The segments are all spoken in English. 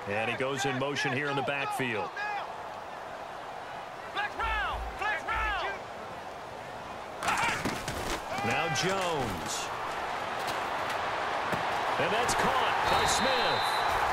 And he goes in motion here in the backfield. Now Jones. And that's caught by Smith.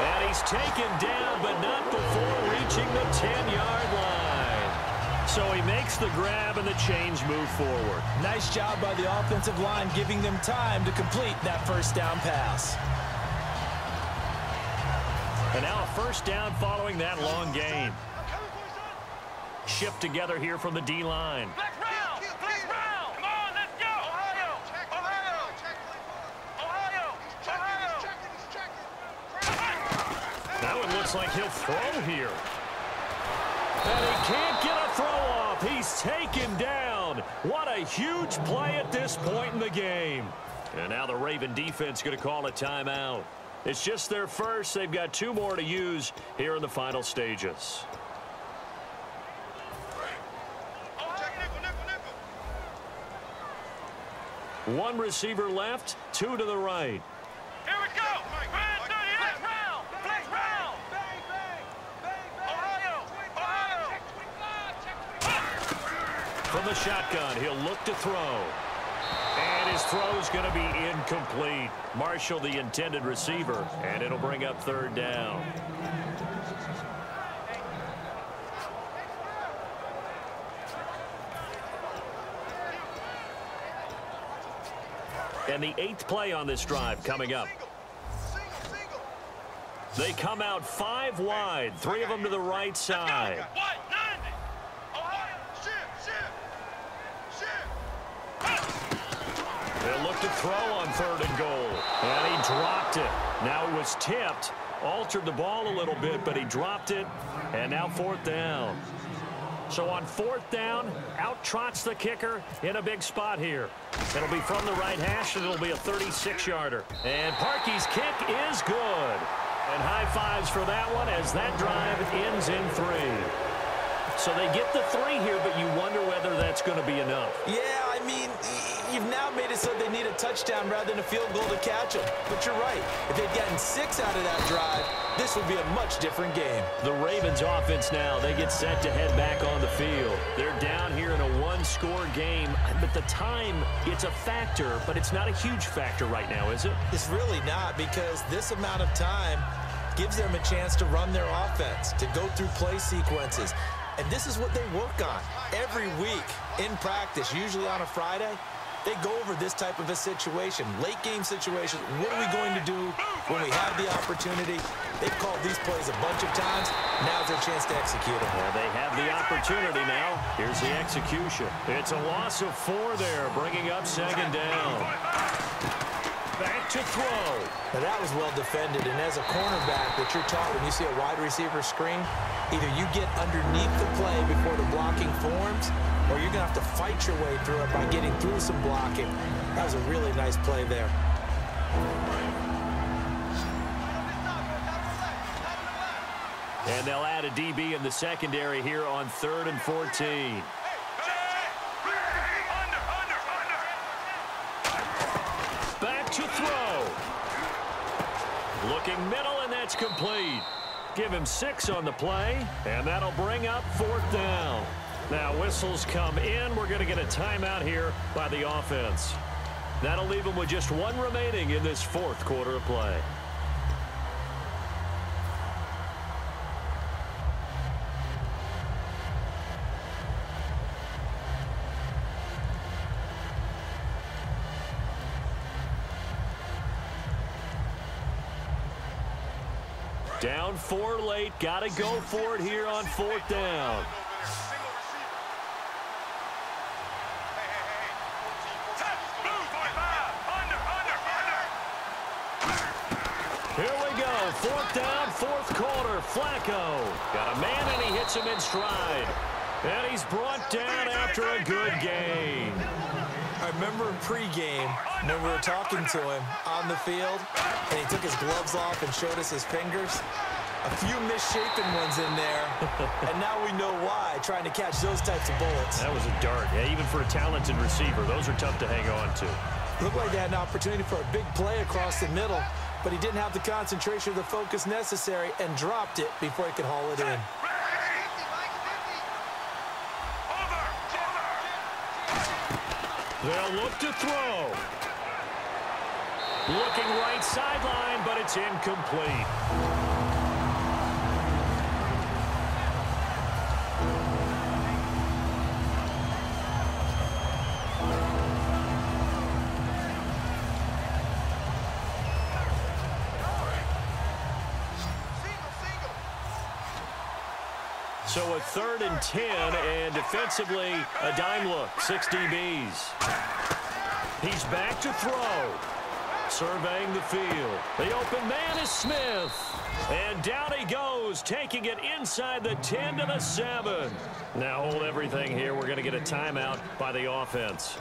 And he's taken down, but not before reaching the 10-yard line. So he makes the grab and the chains move forward. Nice job by the offensive line, giving them time to complete that first down pass. And now a first down following that long gain. Shift together here from the D-line. Now it looks like he'll throw here. And he can't get a throw off. He's taken down. What a huge play at this point in the game. And now the Raven defense going to call a timeout. It's just their first. They've got 2 more to use here in the final stages. One receiver left, 2 to the right. Here we go. Flex round. From the shotgun, he'll look to throw. And his throw's going to be incomplete. Marshall, the intended receiver, and it'll bring up 3rd down. And the 8th play on this drive coming up. They come out 5 wide, 3 of them to the right side. They'll look to throw on 3rd and goal. And he dropped it. Now it was tipped. Altered the ball a little bit, but he dropped it. And now 4th down. So on 4th down, out trots the kicker in a big spot here. It'll be from the right hash, and it'll be a 36-yarder. And Parkey's kick is good. And high fives for that one as that drive ends in 3. So they get the 3 here, but you wonder whether that's going to be enough. Yeah, I mean, you've now made it so they need a touchdown rather than a field goal to catch them. But you're right. If they'd gotten 6 out of that drive, this would be a much different game. The Ravens offense now, they get set to head back on the field. They're down here in a 1-score game, but the time, it's a factor, but it's not a huge factor right now, is it? It's really not, because this amount of time gives them a chance to run their offense, to go through play sequences. And this is what they work on every week in practice, usually on a Friday. They go over this type of a situation, late game situation. What are we going to do when we have the opportunity? They've called these plays a bunch of times. Now's their chance to execute them. Well, they have the opportunity now. Here's the execution. It's a loss of 4 there, bringing up 2nd down. Back to throw. Now that was well defended, and as a cornerback that you're taught when you see a wide receiver screen, either you get underneath the play before the blocking forms, or you're going to have to fight your way through it by getting through some blocking. That was a really nice play there. And they'll add a DB in the secondary here on 3rd and 14. Back to throw. Looking middle, and that's complete. Give him 6 on the play, and that'll bring up 4th down. Now whistles come in. We're going to get a timeout here by the offense. That'll leave them with just 1 remaining in this 4th quarter of play. Down 4 late. Got to go for it here on 4th down. Here we go. 4th down, 4th quarter. Flacco got a man, and he hits him in stride. And he's brought down after a good gain. I remember in pregame when we were talking to him on the field, and he took his gloves off and showed us his fingers. A few misshapen ones in there, and now we know why, trying to catch those types of bullets. That was a dart. Yeah, even for a talented receiver, those are tough to hang on to. Looked like they had an opportunity for a big play across the middle, but he didn't have the concentration or the focus necessary and dropped it before he could haul it in. They'll look to throw. Looking right sideline, but it's incomplete. So a 3rd and 10, and defensively, a dime look, 6 DBs. He's back to throw. Surveying the field. The open man is Smith. And down he goes, taking it inside the 10 to the 7. Now hold everything here. We're going to get a timeout by the offense.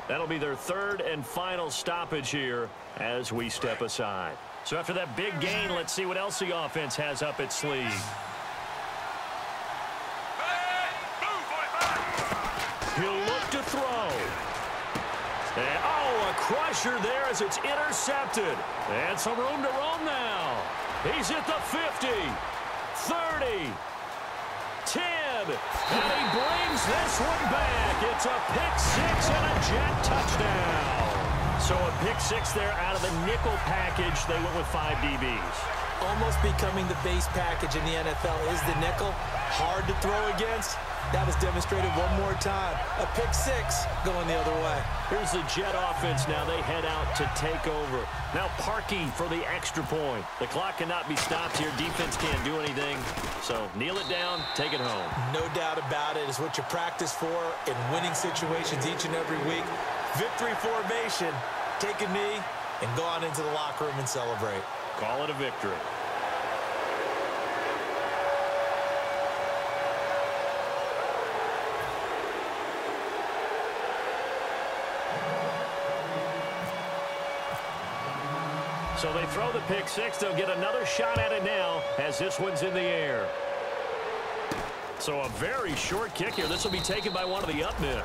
That'll be their 3rd and final stoppage here as we step aside. So after that big gain, let's see what else the offense has up its sleeve. He'll look to throw. And, oh, a crusher there as it's intercepted. And some room to roam now. He's at the 50, 30, 10. And he brings this one back. It's a pick-6 and a jet touchdown. So a pick-6 there out of the nickel package. They went with 5 DBs. Almost becoming the base package in the NFL is the nickel. Hard to throw against. That was demonstrated one more time. A pick-6 going the other way. Here's the Jet offense now. They head out to take over. Now parking for the extra point. The clock cannot be stopped here. Defense can't do anything. So kneel it down, take it home. No doubt about it. It's what you practice for in winning situations each and every week. Victory formation. Take a knee and go on into the locker room and celebrate. Call it a victory. So they throw the pick-6. They'll get another shot at it now as this one's in the air. So a very short kick here. This will be taken by one of the up men.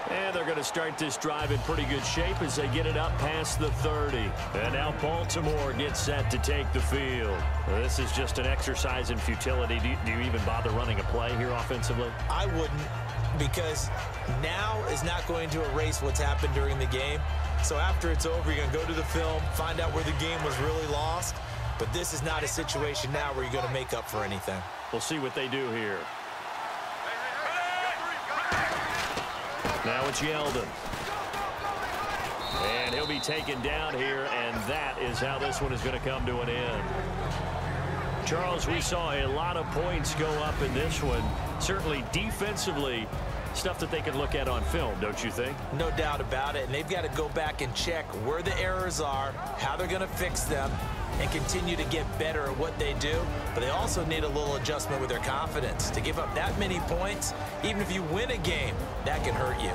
And they're going to start this drive in pretty good shape as they get it up past the 30. And now Baltimore gets set to take the field. This is just an exercise in futility. Do you even bother running a play here offensively? I wouldn't, because now is not going to erase what's happened during the game. So after it's over, you're going to go to the film, find out where the game was really lost. But this is not a situation now where you're going to make up for anything. We'll see what they do here. Now it's Yeldon. And he'll be taken down here, and that is how this one is going to come to an end. Charles, we saw a lot of points go up in this one. Certainly defensively, stuff that they can look at on film, don't you think? No doubt about it, and they've got to go back and check where the errors are, how they're going to fix them, and continue to get better at what they do. But they also need a little adjustment with their confidence. To give up that many points, even if you win a game, that can hurt you.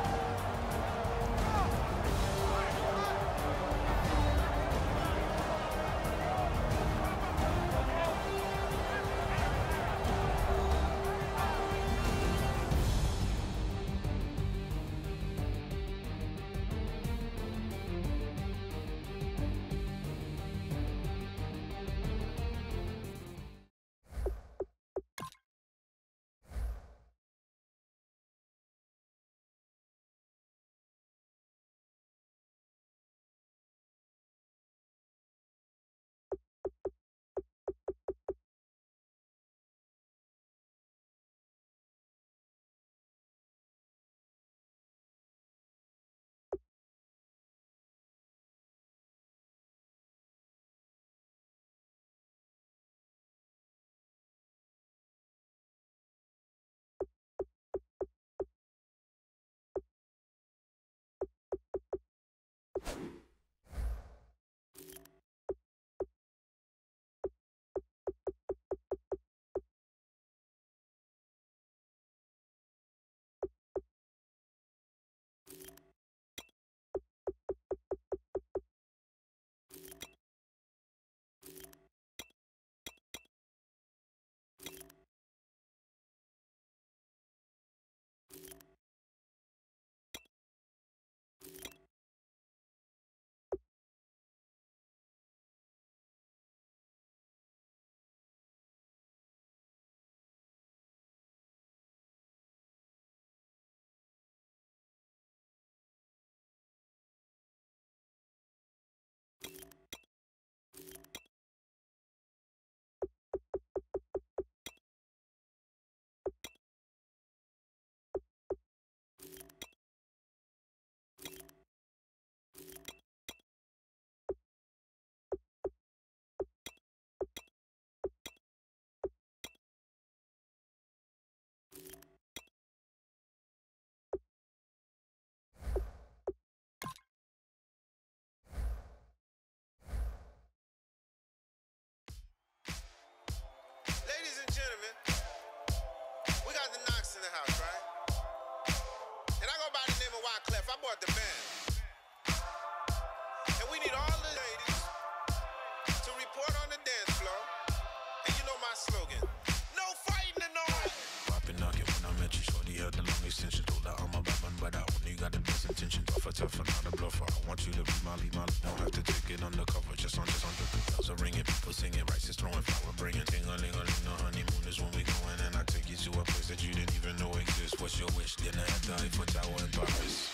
tougher, not a bluffer. I want you to be my lead, don't have to take it undercover. Just under the bells are ringing, people singing, rice is throwing, flower bringing. Ting-a-ling-a-ling, the honeymoon is when we going, and I take you to a place that you didn't even know exists. What's your wish? Dinner at the Eiffel Tower in Paris.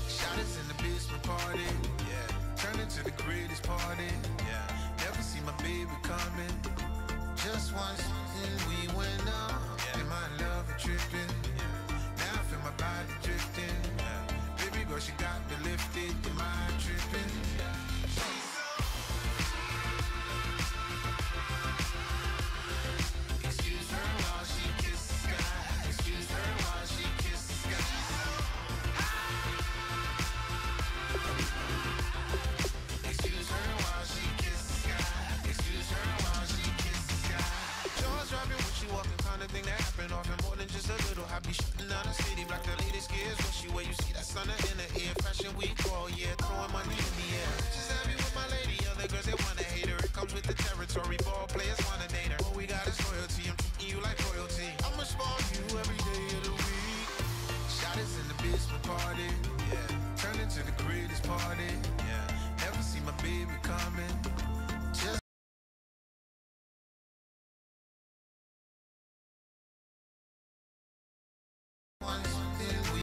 Shot us in the basement party, yeah. Turn into the greatest party, yeah. Never see my baby coming. Just once, and we went up, yeah. And my love is tripping, yeah. Now I feel my body drifting, yeah. Baby girl, she got me lifted, the mind tripping, yeah. Excuse her while she kisses the sky. Excuse her while she kisses the sky. Excuse her while she kisses the sky. Excuse her while she kisses the sky. Jaws dropping when she walking, kind of thing that happen often. More than just a little. I be shooting down the city, black the latest gears. When she where you see that sun in the air. Fashion week all year, throwing money in the air. Just happy with my lady, other girls they wanna hate her. It comes with the territory, ball players wanna date her. All we got is loyalty, I'm treating you like royalty. I'ma spoil you every day of the week. Shot us in the basement party, yeah. Turn into the greatest party.